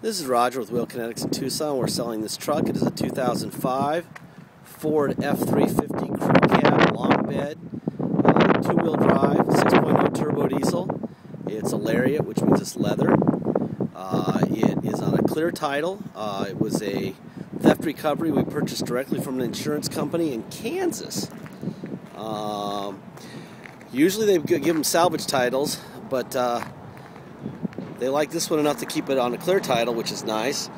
This is Roger with Wheel Kinetics in Tucson. We're selling this truck. It is a 2005 Ford F350 crew cab long bed, two-wheel drive, 6.0 turbo diesel. It's a lariat, which means it's leather. It is on a clear title. It was a theft recovery we purchased directly from an insurance company in Kansas. Usually they give them salvage titles, but they like this one enough to keep it on a clear title, which is nice.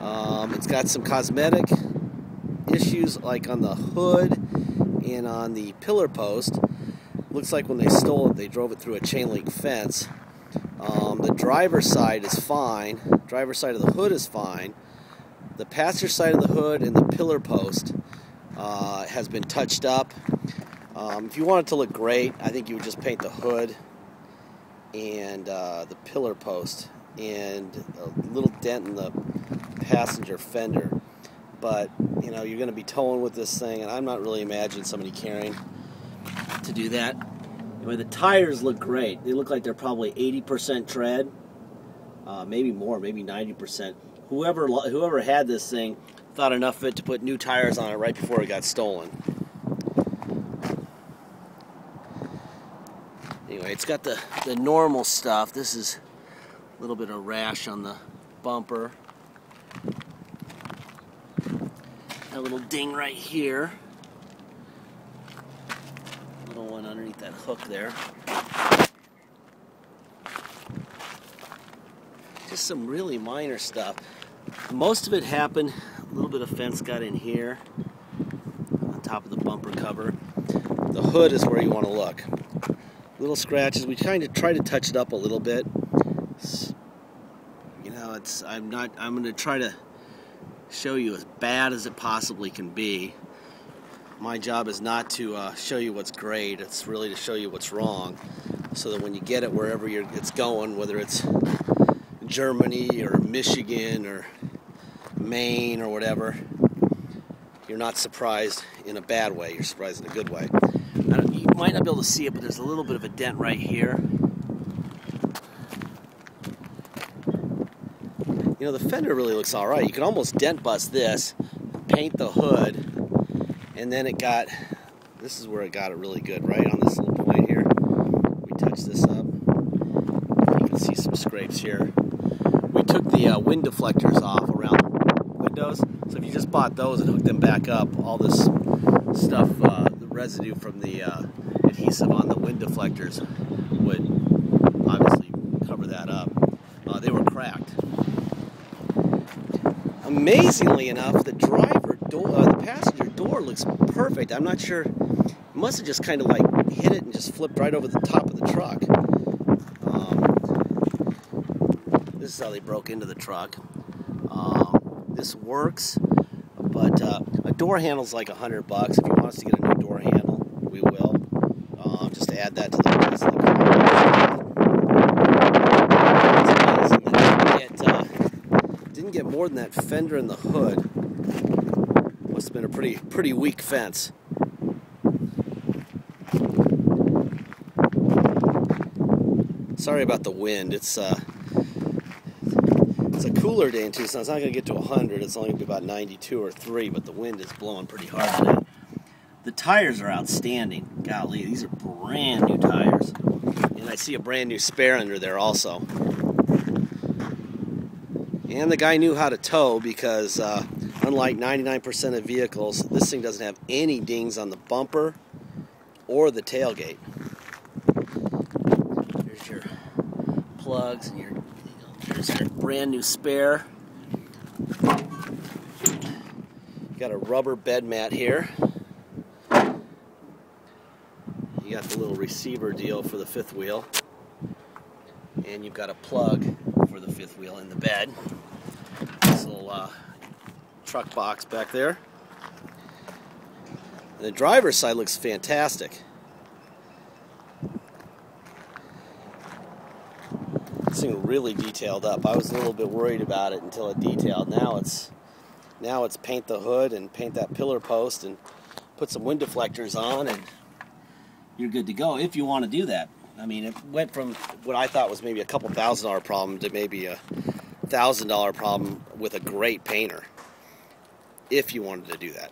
It's got some cosmetic issues like on the hood and on the pillar post. Looks like when they stole it, they drove it through a chain link fence. The driver's side is fine. Driver's side of the hood is fine. The passenger side of the hood and the pillar post has been touched up. If you want it to look great, I think you would just paint the hood and the pillar post and a little dent in the passenger fender. But you know, you're going to be towing with this thing, and I'm not really imagining somebody caring to do that. Anyway, the tires look great. They look like they're probably 80% tread, maybe more, maybe 90%. Whoever had this thing thought enough of it to put new tires on it right before it got stolen. Anyway, it's got the normal stuff. This is a little bit of rash on the bumper. A little ding right here. Little one underneath that hook there. Just some really minor stuff. Most of it happened, a little bit of fence got in here on top of the bumper cover. The hood is where you want to look. Little scratches. We kind of try to touch it up a little bit. You know, I'm going to try to show you as bad as it possibly can be. My job is not to show you what's great. It's really to show you what's wrong, so that when you get it wherever it's going, whether it's Germany or Michigan or Maine or whatever, you're not surprised in a bad way. You're surprised in a good way. You might not be able to see it, but there's a little bit of a dent right here. You know, the fender really looks all right. You can almost dent bust this, paint the hood, and then this is where it got it really good, right on this little point here. We touched this up. You can see some scrapes here. We took the wind deflectors off around the windows, so if you just bought those and hooked them back up, all this stuff, the residue from the adhesive on the wind deflectors would obviously cover that up. They were cracked. Amazingly enough, the passenger door looks perfect. I'm not sure. It must have just kind of like hit it and just flipped right over the top of the truck. This is how they broke into the truck. This works, but a door handle's like $100. If you want us to get a new door handle, we will. Just to add that to the price of the car. Didn't get more than that fender in the hood. Must have been a pretty weak fence. Sorry about the wind. It's a cooler day in Tucson. It's not going to get to 100. It's only going to be about 92 or 3, but the wind is blowing pretty hard today. The tires are outstanding. Golly, these are brand new tires. And I see a brand new spare under there also. And the guy knew how to tow, because unlike 99% of vehicles, this thing doesn't have any dings on the bumper or the tailgate. There's your plugs and there's your brand new spare. You got a rubber bed mat here. You got the little receiver deal for the fifth wheel. And you've got a plug for the fifth wheel in the bed. This little truck box back there. And the driver's side looks fantastic. This thing really detailed up. I was a little bit worried about it until it detailed. Now it's paint the hood and paint that pillar post and put some wind deflectors on, and you're good to go if you want to do that. I mean, it went from what I thought was maybe a couple $1,000 problem to maybe a $1,000 problem with a great painter, if you wanted to do that.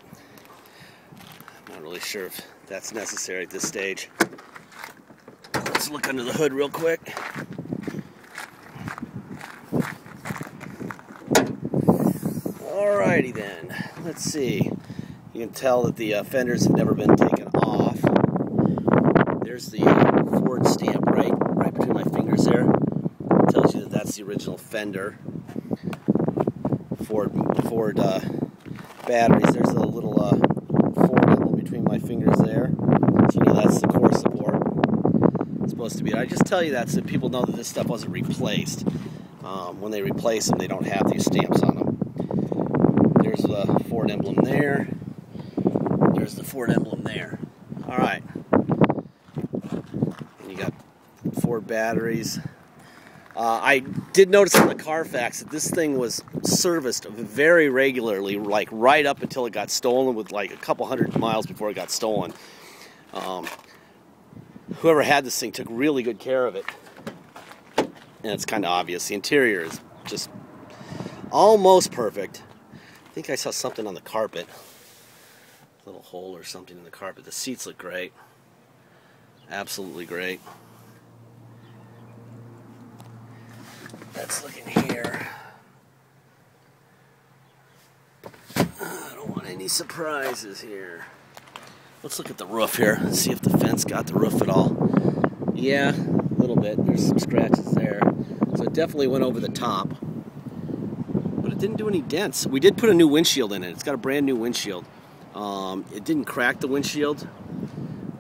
I'm not really sure if that's necessary at this stage. Let's look under the hood real quick. Alrighty then, let's see. You can tell that the fenders have never been taken off. There's the Ford stamp right between my fingers there. It tells you that that's the original fender. Ford batteries. There's a little Ford emblem between my fingers there. So you know that's the core support. It's supposed to be. I just tell you that so people know that this stuff wasn't replaced. When they replace them, they don't have these stamps on them. There's the Ford emblem there. There's the Ford emblem there. All right. And you got Ford batteries. I did notice on the Carfax that this thing was serviced very regularly, like right up until it got stolen, with like a couple hundred miles before it got stolen. Whoever had this thing took really good care of it. And it's kind of obvious. The interior is just almost perfect. I think I saw something on the carpet. A little hole or something in the carpet. The seats look great. Absolutely great. Let's look in here. I don't want any surprises here. Let's look at the roof here and see if the fence got the roof at all. Yeah, a little bit. There's some scratches there. So it definitely went over the top. But it didn't do any dents. We did put a new windshield in it. It's got a brand new windshield. It didn't crack the windshield,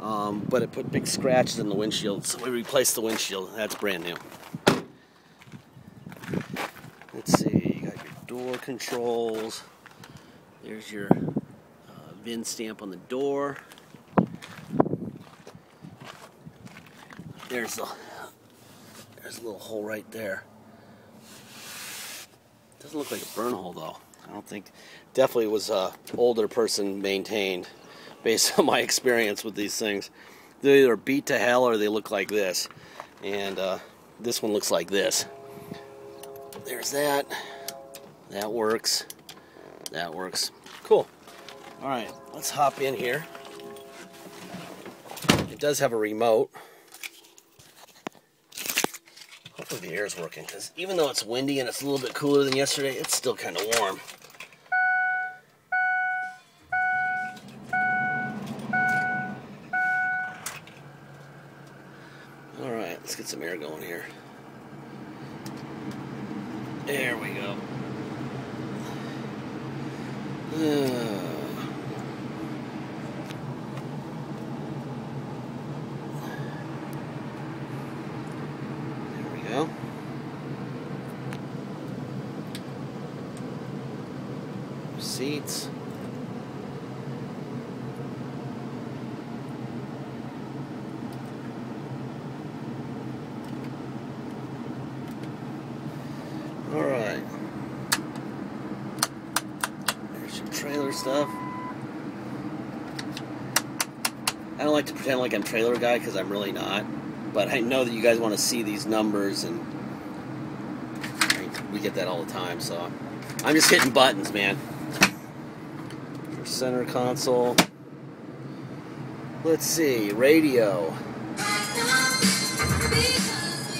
but it put big scratches in the windshield. So we replaced the windshield. That's brand new. Let's see, you got your door controls. There's your VIN stamp on the door. There's a little hole right there. Doesn't look like a burn hole though. I don't think. Definitely was a older person maintained, based on my experience with these things. They either beat to hell or they look like this, and this one looks like this. There's that. That works. That works. Cool. All right, let's hop in here. It does have a remote. Hopefully the air's working, because even though it's windy and it's a little bit cooler than yesterday, it's still kind of warm. All right, let's get some air going here. There we go. There we go. Seats. All right. There's your trailer stuff. I don't like to pretend like I'm trailer guy because I'm really not. But I know that you guys want to see these numbers, and we get that all the time. So I'm just hitting buttons, man. For center console. Let's see, radio.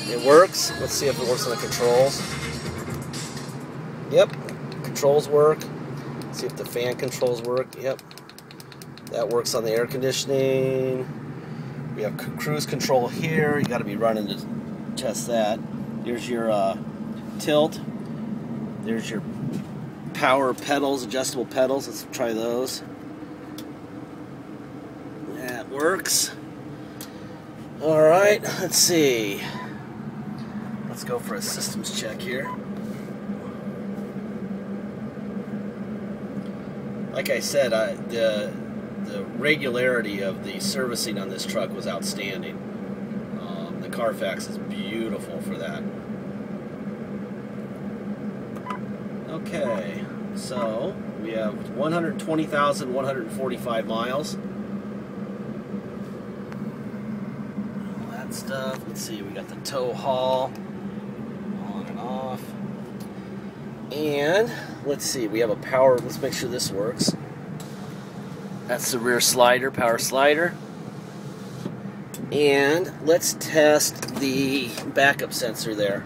It works. Let's see if it works on the controls. Yep, controls work. Let's see if the fan controls work. Yep, that works on the air conditioning. We have cruise control here. You got to be running to test that. Here's your tilt. There's your power pedals, adjustable pedals. Let's try those. That works. All right, let's see. Let's go for a systems check here. Like I said, the regularity of the servicing on this truck was outstanding. The Carfax is beautiful for that. Okay, so we have 120,145 miles. All that stuff. Let's see, we got the tow haul on and off. And let's see, we have a power, let's make sure this works. That's the rear slider, power slider. And let's test the backup sensor there.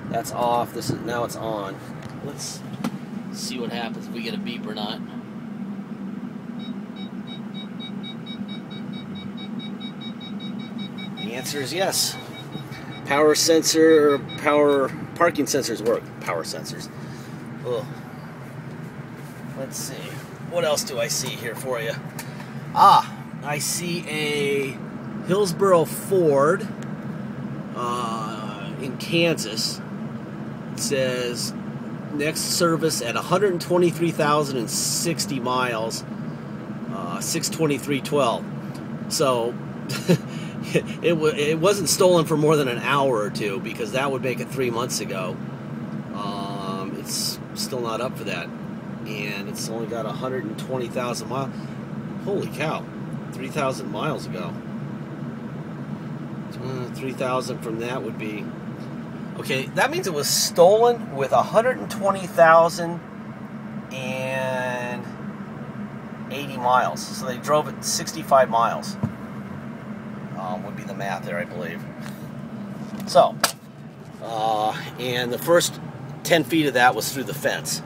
That's off. This is now it's on. Let's see what happens if we get a beep or not. The answer is yes. Power sensor, power parking sensors work. Power sensors. Ugh. Let's see. What else do I see here for you? I see a Hillsboro Ford in Kansas. It says next service at 123,060 miles, 623.12. So it wasn't stolen for more than an hour or two, because that would make it 3 months ago. It's still not up for that, and it's only got 120,000 miles. Holy cow, 3,000 miles ago. 3,000 from that would be okay. That means it was stolen with 120,080 miles. So they drove it 65 miles. Would be the math there, I believe. So, and the first 10 feet of that was through the fence.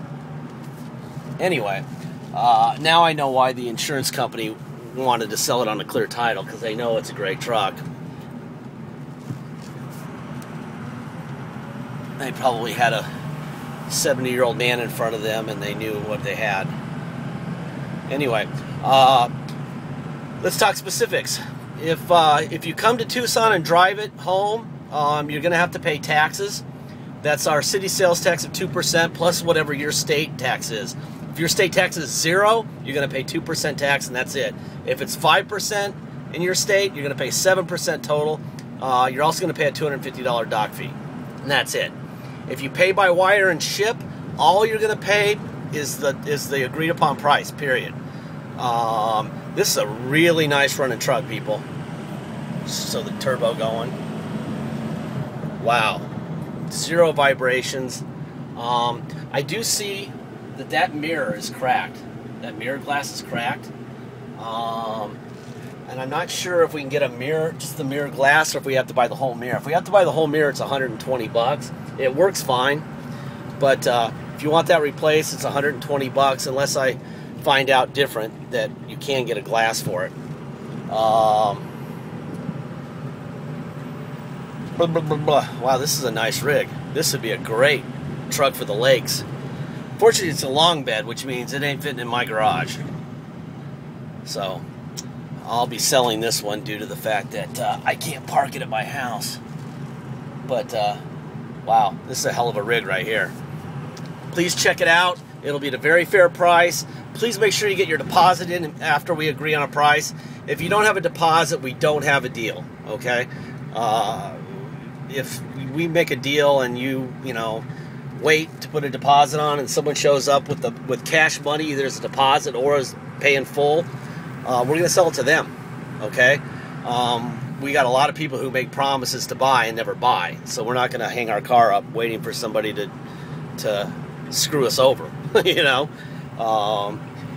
Anyway, now I know why the insurance company wanted to sell it on a clear title, because they know it's a great truck. They probably had a 70-year-old man in front of them, and they knew what they had. Anyway, let's talk specifics. If you come to Tucson and drive it home, you're going to have to pay taxes. That's our city sales tax of 2% plus whatever your state tax is. If your state tax is 0, you're going to pay 2% tax, and that's it. If it's 5% in your state, you're going to pay 7% total. You're also going to pay a $250 dock fee, and that's it. If you pay by wire and ship, all you're going to pay is the agreed upon price, period. This is a really nice running truck, people. So the turbo going. Wow. 0 vibrations. I do see that mirror is cracked. That mirror glass is cracked. And I'm not sure if we can get a mirror, just the mirror glass, or if we have to buy the whole mirror. If we have to buy the whole mirror, it's $120. It works fine, but if you want that replaced, it's $120 unless I find out different that you can get a glass for it. Blah, blah, blah, blah. Wow, this is a nice rig. This would be a great truck for the lakes. Fortunately, it's a long bed, which means it ain't fitting in my garage. So I'll be selling this one due to the fact that I can't park it at my house. But wow, this is a hell of a rig right here. Please check it out. It'll be at a very fair price. Please make sure you get your deposit in after we agree on a price. If you don't have a deposit, we don't have a deal, okay? If we make a deal and you know, wait to put a deposit on, and someone shows up with cash money, either as a deposit or as paying full, we're going to sell it to them, okay? We got a lot of people who make promises to buy and never buy, so we're not going to hang our car up waiting for somebody to screw us over, you know?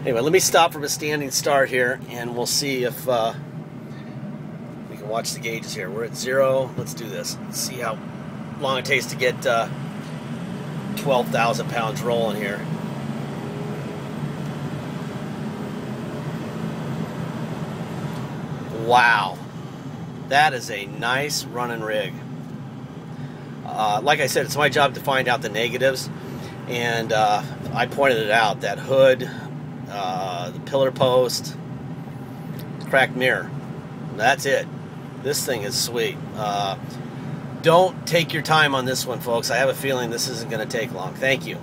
Anyway, let me stop from a standing start here, and we'll see if we can watch the gauges here. We're at 0. Let's do this. Let's see how long it takes to get 12,000 pounds rolling here. Wow, that is a nice running rig. Like I said, it's my job to find out the negatives, and I pointed it out, that hood, the pillar post, cracked mirror. That's it. This thing is sweet. Don't take your time on this one, folks. I have a feeling this isn't going to take long. Thank you.